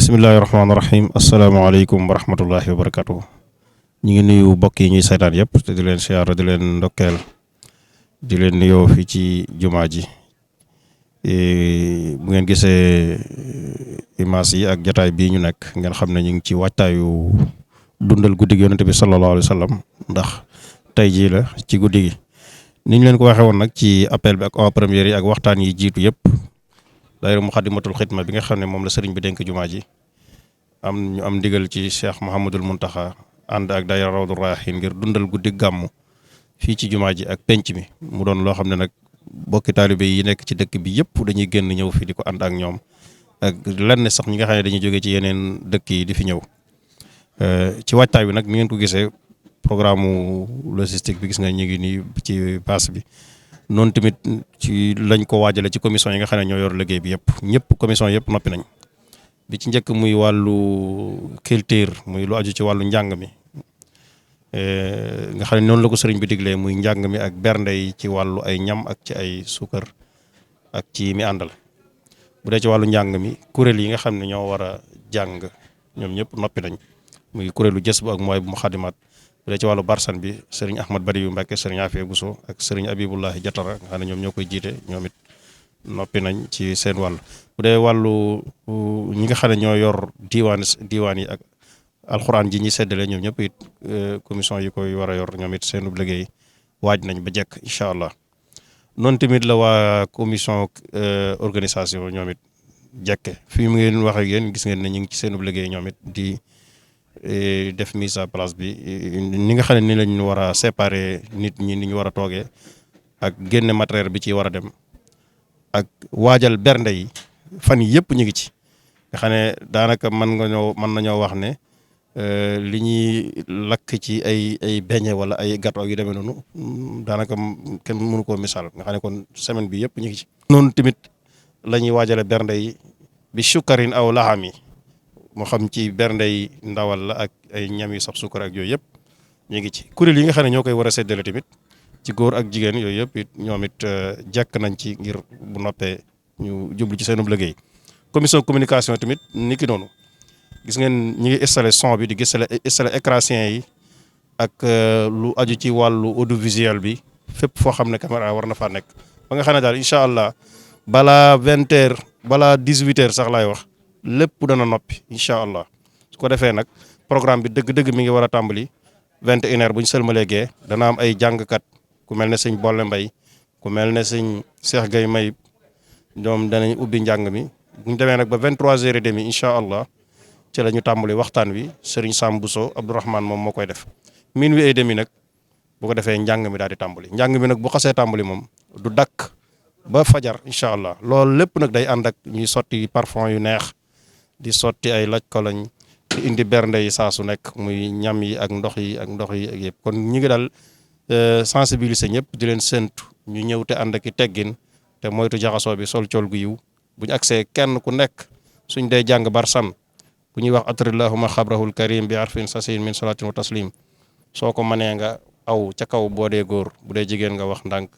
bismillahi rahmaani rahim asalaamaaleykum wa rahmatullahi wa barakatuh ñu ngi nuyu mbokk yi ñuy saytaan yëpp te di leen siyaara di leen ndokkeel di leen nuyoo fii ci jumaa ji bu ngeen gisee image yi ak jataay bii ñu nekk ngeen xam ne ñu ngi ci waajtaayu dundal guddi gi yonente bi sallallahu alayhi wa sallam ndax tey jii la ci guddi gi ni ñu leen ko waxee woon nag ci appel bi ak en première yi ak waxtaan yi jiitu yëpp daayira Muxaddamatul Xidma bi nga xam ne moom la sëriñ bi dénk jumaa ji ñu am ndigal ci Cheikh Mouhamadul Muntaxa ànd ak daayira Rawdu Rayaahiin ngir dundal guddi gàmmu fii ci jumaa ji ak penc mi mu doon loo xam ne nag bokki taalibe yi nekk ci dëkk bi yëpp dañuy génn ñëw fi di ko ànd ak ñoom ak lenn sax ñi nga xam ne dañuy jóge ci yeneen dëkk yi di fi ñëw ci waajtaay bi nag ni ngeen ko gisee programme logistique bi gis nga ñu ngi nii ci base bi noonu tamit ci lañ ko waajale ci commission yi nga xam ne ñoo yor liggéey bi ñëpp commission yëpp noppi nañ bi ci njëkk muy wàllu culture muy lu aju ci wàllu njàng mi nga xam ne noonu la ko sëriñ bi diglee muy njàng mi ak bernde yi ci wàllu ay ñam ak ci ay suukar ak ci mi àndal bu dee ci wàllu njàng mi kuréel yi nga xam ne ñoo war a jàng ñoom ñëpp noppi nañ muy kuréelu jës bu ak mooy bu Muxaddamaat bu dee ci wàllu barsan bi sëriñ Ahmad Bari yu Mbàkke sëriñ Afia Buso ak sëriñ Abibullahi Jatara nga xam ne ñoom ñoo koy jiite ñoom it noppi nañ ci seen wàll bu dee wàllu ñi nga xam ne ñoo yor diiwaan yi ak alxuraan ji ñuy seddale ñoom ñëpp it commission yi koy war a yor ñoom it seen liggéey waaj nañ ba jekk incha allah noonu tamit la waa commission organisation ñoom it jekke fii mu ngeen wax ak yéen gis ngeen ne ñu ngi ci seen liggéey ñoom it di def mise à place bi ni nga xam ne ni lañ war a séparer nit ñi ni ñu war a toogee ak génne matériel bi ci war a dem ak waajal bernde yi fan yi yëpp ñu ngi ci nga xam ne daanaka mën nañoo wax ne li ñuy lakk ci ay beñe wala ay gâteau yu demee noonu daanaka kenn mënu koo misaal nga xam ne kon semaine bi yëpp ñu ngi ci. noonu tamit la ñuy waajale bernde yi bi sukkarin aw laxam yi moo xam ci bernde yi ndawal la ak ay ñam yu saf sukkar ak yooyu yëpp ñu ngi ci. kuréel yi nga xam ne ñoo koy war a séddale tamit ci góor ak jigéen yooyu yëpp it ñoom it jekk nañ ci ngir bu noppee ñu jublu ci seenub liggéey. commission communication tamit ni ki noonu gis ngeen ñi ngi installé son bi di installé écrasien yi ak lu aju ci wàllu audiovisuel bi fépp foo xam ne caméra war na faa nekk ba nga xam ne daal incha allah balaa 20h balaa 18h sax laay wax lépp dana noppi incha allah su ko defee nag programme bi dëgg-dëgg mi ngi war a tàmbali 21h bu ñu sëlmalee gee dana am ay jàngkat ku mel ne sëñ Bolle Mbay ku mel ne sëñ Cheikh Gay May ñoom danañ ubbi njàng mi bu ñu demee nag ba 23h30 incha allah ci la ñu tàmbali waxtaan wi Serigne Sam Bousso Abdourahmane moom moo koy def minuit et demi nag bu ko defee njàng mi daal di tàmbali njàng mi nag bu xasee tàmbali moom du dakk ba fajar incha allah loolu lépp nag day ànd ak ñuy sotti parfum yu neex di sotti ay laj koloñ di indi bernde yi saa su nekk muy ñam yi ak ndox yi ak yëpp kon ñi ngi daal sensibiliser ñëpp di leen séntu ñu ñëw te ànd ak i teggin te moytu jaxasoo bi sol col gu yiw bu ñu agsee kenn ku nekk suñ dee jàng barsan bu ñuy wax atrillahuma xabrahul karim bi arfin sasin min salatin wa taslim soo ko mënee nga aw ca kaw boo dee góor bu dee jigéen nga wax ndànk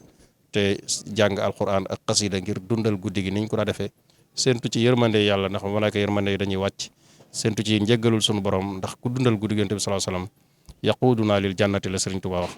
te jàng alquran ak xasida ngir dundal guddi gi niñ ko daa defee séntu ci yërmande yàlla ndax malaaka yërmande yi dañuy wàcc séntu ci njëggalul sunu borom ndax ku dundal guddi gi Yonent bi sallallahu alayhi wasallam yaquduna lil jannati la Sëriñ Tuubaa wax